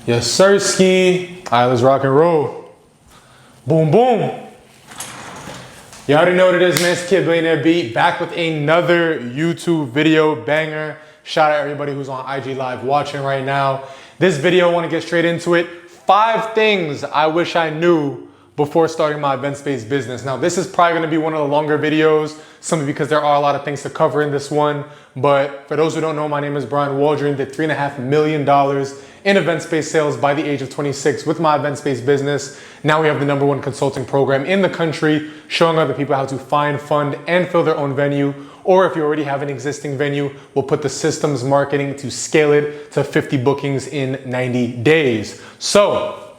Yes, sir, ski. All right, let's rock and roll. Boom, boom. You already know what it is, man. It's Kid Billionaire Beat, back with another YouTube video banger. Shout out everybody who's on IG Live watching right now. This video, I want to get straight into it. 5 things I wish I knew before starting my event space business. Now, this is probably going to be one of the longer videos, simply because there are a lot of things to cover in this one. But for those who don't know, my name is Brian Waldron. Did $3.5 million in event space sales by the age of 26 with my event space business. Now we have the #1 consulting program in the country, showing other people how to find, fund, and fill their own venue. Or if you already have an existing venue, we'll put the systems marketing to scale it to 50 bookings in 90 days. So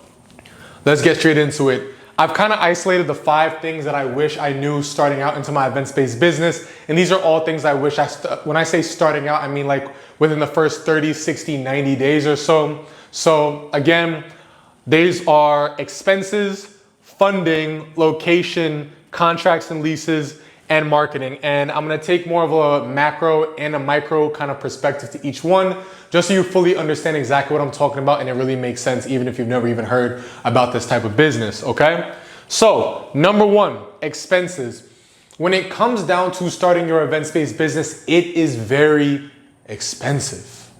let's get straight into it. I've kind of isolated the 5 things that I wish I knew starting out into my event space business. And these are all things I wish when I say starting out, I mean like within the first 30, 60, 90 days or so. So again, these are expenses, funding, location, contracts and leases, and marketing. And I'm gonna take more of a macro and a micro kind of perspective to each one, just so you fully understand exactly what I'm talking about and it really makes sense even if you've never even heard about this type of business, okay? So, #1, expenses. When it comes down to starting your event space business, it is very expensive.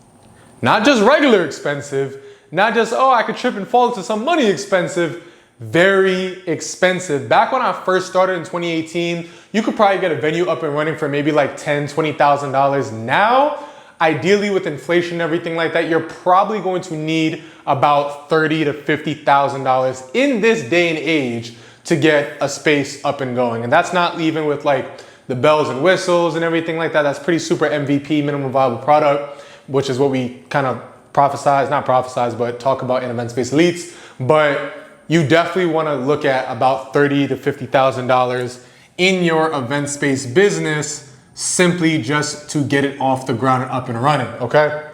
Not just regular expensive, not just, oh, I could trip and fall into some money expensive. Very expensive. Back when I first started in 2018, you could probably get a venue up and running for maybe like $10,000, $20,000. Now, ideally with inflation and everything like that, you're probably going to need about $30,000 to $50,000 in this day and age to get a space up and going. And that's not even with like the bells and whistles and everything like that. That's pretty super MVP, minimum viable product, which is what we kind of but talk about in Event Space Elites. But you definitely want to look at about $30,000 to $50,000 in your event space business, simply just to get it off the ground and up and running, okay?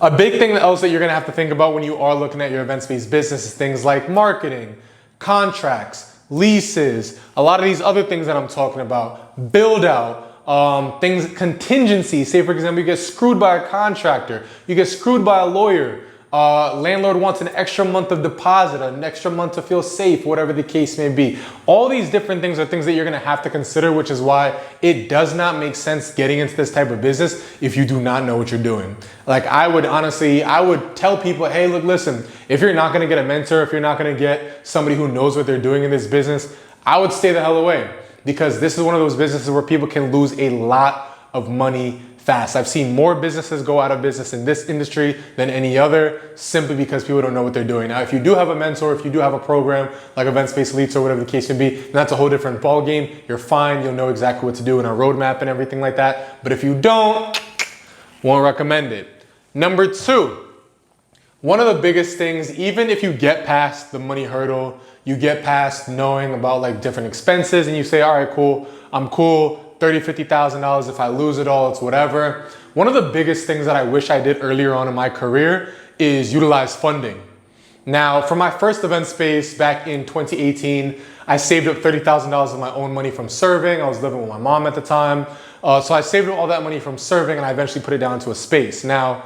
A big thing else that you're going to have to think about when you are looking at your event space business is things like marketing, contracts, leases, a lot of these other things that I'm talking about, build out, things, contingency. Say for example, you get screwed by a contractor, you get screwed by a lawyer, landlord wants an extra month of deposit, an extra month to feel safe, whatever the case may be. All these different things are things that you're going to have to consider, which is why it does not make sense getting into this type of business if you do not know what you're doing. Like I would tell people, hey, look, listen, if you're not going to get a mentor, if you're not going to get somebody who knows what they're doing in this business, I would stay the hell away, because this is one of those businesses where people can lose a lot of money fast. I've seen more businesses go out of business in this industry than any other, simply because people don't know what they're doing. Now, if you do have a mentor, if you do have a program like Event Space Elites or whatever the case may be, then that's a whole different ball game. You're fine. You'll know exactly what to do in a roadmap and everything like that. But if you don't, won't recommend it. #2, one of the biggest things, even if you get past the money hurdle, you get past knowing about like different expenses and you say, all right, cool, I'm cool. $30,000, $50,000. If I lose it all, it's whatever. One of the biggest things that I wish I did earlier on in my career is utilize funding. Now, for my first event space back in 2018, I saved up $30,000 of my own money from serving. I was living with my mom at the time. So I saved up all that money from serving and I eventually put it down to a space. Now,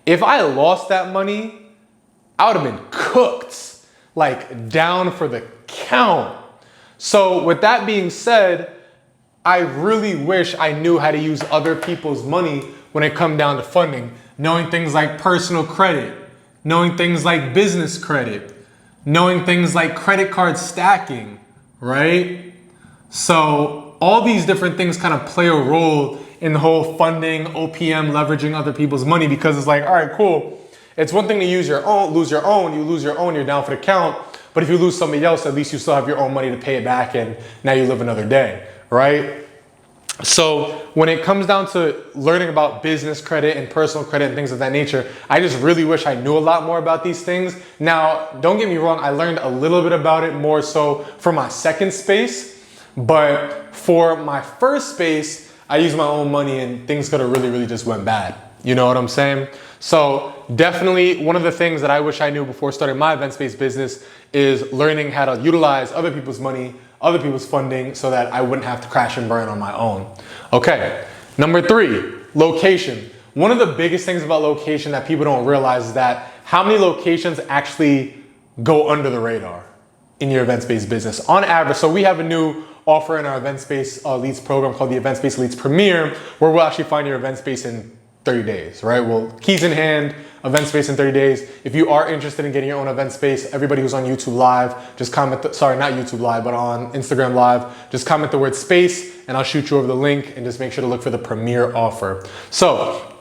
if I lost that money, I would have been cooked, like down for the count. So with that being said, I really wish I knew how to use other people's money when it comes down to funding. Knowing things like personal credit, knowing things like business credit, knowing things like credit card stacking, right? So all these different things kind of play a role in the whole funding, OPM, leveraging other people's money, because it's like, all right, cool. It's one thing to use your own, lose your own, you're down for the count. But if you lose somebody else, at least you still have your own money to pay it back and now you live another day. Right? So when it comes down to learning about business credit and personal credit and things of that nature, I just really wish I knew a lot more about these things. Now, don't get me wrong, I learned a little bit about it more so for my second space, but for my first space, I used my own money and things could have really just went bad. You know what I'm saying? So definitely one of the things that I wish I knew before starting my event space business is learning how to utilize other people's money, other people's funding, so that I wouldn't have to crash and burn on my own. Okay, #3, location. One of the biggest things about location that people don't realize is that how many locations actually go under the radar in your event space business on average? So we have a new offer in our event space leads program called the Event Space Leads Premier, where we'll actually find your event space in 30 days, right? Well, keys in hand, event space in 30 days. If you are interested in getting your own event space, everybody who's on YouTube Live, just comment, sorry, not YouTube Live, but on Instagram Live, just comment the word space and I'll shoot you over the link, and just make sure to look for the Premier offer. So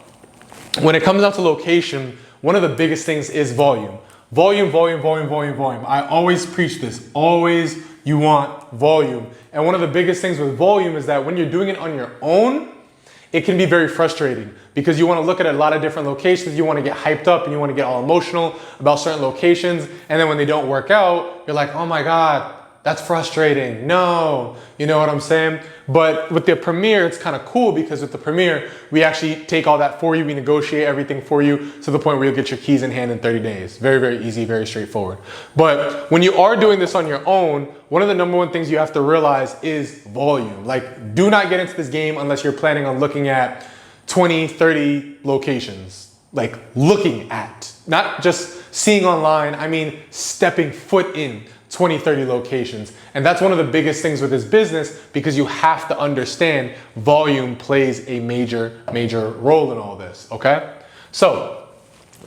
when it comes down to location, one of the biggest things is volume. Volume, volume, volume, volume, volume. I always preach this. Always you want volume. And one of the biggest things with volume is that when you're doing it on your own, it can be very frustrating because you want to look at a lot of different locations. You want to get hyped up and you want to get all emotional about certain locations. And then when they don't work out, you're like, oh my God, that's frustrating. No, you know what I'm saying? But with the Premier, it's kind of cool because with the Premier, we actually take all that for you. We negotiate everything for you to the point where you'll get your keys in hand in 30 days. Very, very easy, very straightforward. But when you are doing this on your own, one of the number one things you have to realize is volume. Like, do not get into this game unless you're planning on looking at 20, 30 locations. Like looking at, not just seeing online, I mean stepping foot in 20, 30 locations. And that's one of the biggest things with this business because you have to understand volume plays a major, major role in all this, okay? So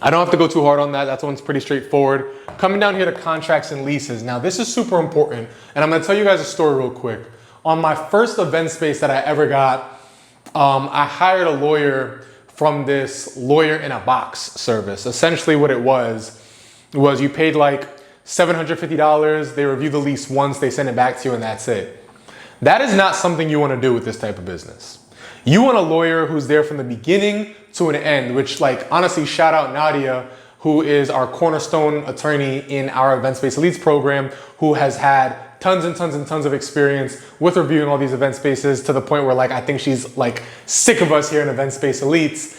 I don't have to go too hard on that. That one's pretty straightforward. Coming down here to contracts and leases. Now this is super important, and I'm gonna tell you guys a story real quick. On my first event space that I ever got, I hired a lawyer from this lawyer in a box service. Essentially what it was you paid like $750, they review the lease once, they send it back to you, and that's it. That is not something you want to do with this type of business. You want a lawyer who's there from the beginning to an end, which, like, honestly, shout out Nadia, who is our cornerstone attorney in our Event Space Elites program, who has had tons and tons and tons of experience with reviewing all these event spaces to the point where, like, I think she's like sick of us here in Event Space Elites.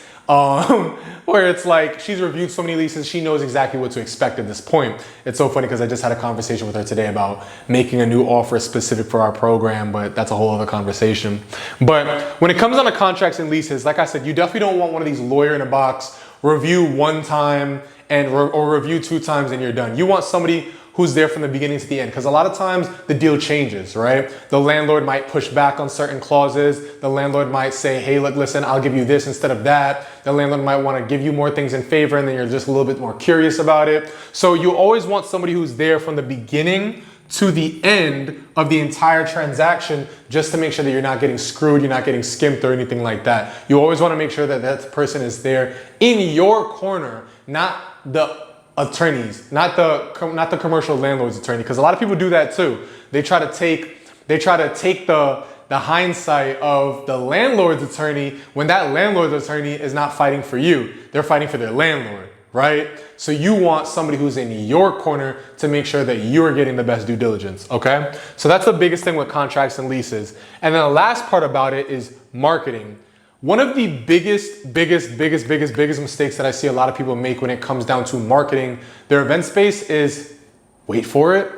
Where it's like she's reviewed so many leases, she knows exactly what to expect at this point. It's so funny because I just had a conversation with her today about making a new offer specific for our program, but that's a whole other conversation. But when it comes down to contracts and leases, like I said, you definitely don't want one of these lawyer in a box, review one time or review two times and you're done. You want somebody who's there from the beginning to the end. Because a lot of times the deal changes, right? The landlord might push back on certain clauses. The landlord might say, hey, look, listen, I'll give you this instead of that. The landlord might want to give you more things in favor, and then you're just a little bit more curious about it. So you always want somebody who's there from the beginning to the end of the entire transaction, just to make sure that you're not getting screwed, you're not getting skimped or anything like that. You always want to make sure that that person is there in your corner, not the attorneys, not the commercial landlord's attorney, because a lot of people do that too. They try to take the hindsight of the landlord's attorney when that landlord's attorney is not fighting for you. They're fighting for their landlord, right? So you want somebody who's in your corner to make sure that you're getting the best due diligence, okay? So that's the biggest thing with contracts and leases. And then the last part about it is marketing. One of the biggest mistakes that I see a lot of people make when it comes down to marketing their event space is, wait for it,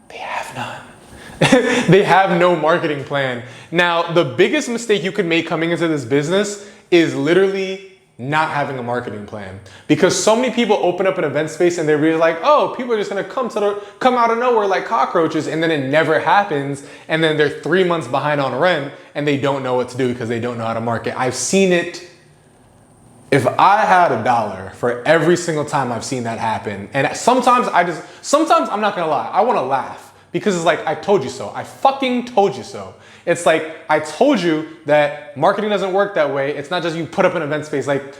they have none. They have no marketing plan. Now, the biggest mistake you could make coming into this business is literally not having a marketing plan. Because so many people open up an event space and they're really like, oh, people are just gonna come out of nowhere like cockroaches, and then it never happens, and then they're 3 months behind on rent and they don't know what to do because they don't know how to market. I've seen it. If I had $1 for every single time I've seen that happen, and sometimes I'm not gonna lie, I wanna laugh. Because it's like, I told you so. I fucking told you so. It's like, I told you that marketing doesn't work that way. It's not just you put up an event space. Like,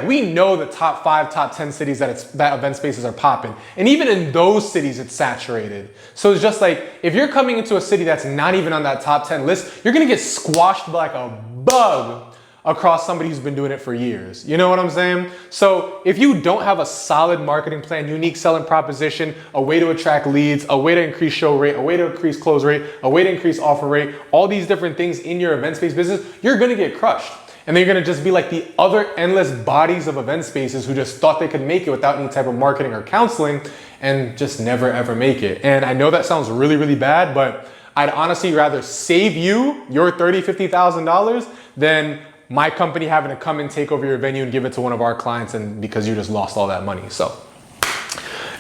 we know the top 5, top 10 cities that event spaces are popping. And even in those cities, it's saturated. So it's just like, if you're coming into a city that's not even on that top 10 list, you're gonna get squashed like a bug across somebody who's been doing it for years. You know what I'm saying? So if you don't have a solid marketing plan, unique selling proposition, a way to attract leads, a way to increase show rate, a way to increase close rate, a way to increase offer rate, all these different things in your event space business, you're gonna get crushed. And then you're gonna just be like the other endless bodies of event spaces who just thought they could make it without any type of marketing or counseling and just never ever make it. And I know that sounds really, really bad, but I'd honestly rather save you your $30,000, $50,000 than my company having to come and take over your venue and give it to one of our clients, and because you just lost all that money. So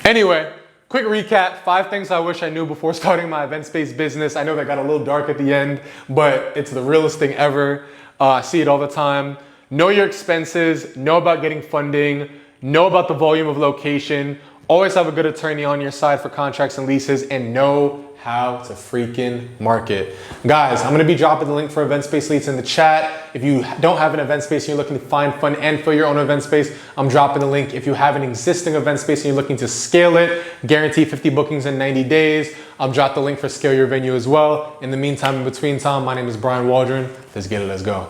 anyway, quick recap, 5 things I wish I knew before starting my event space business. I know that got a little dark at the end, but it's the realest thing ever. I see it all the time. Know your expenses, know about getting funding, know about the volume of location, always have a good attorney on your side for contracts and leases, and know how to freaking market. Guys, I'm gonna be dropping the link for Event Space Leads in the chat. If you don't have an event space and you're looking to find, fund, and fill your own event space, I'm dropping the link. If you have an existing event space and you're looking to scale it, guarantee 50 bookings in 90 days, I'll drop the link for Scale Your Venue as well. In the meantime, in between time, my name is Brian Waldron. Let's get it, let's go.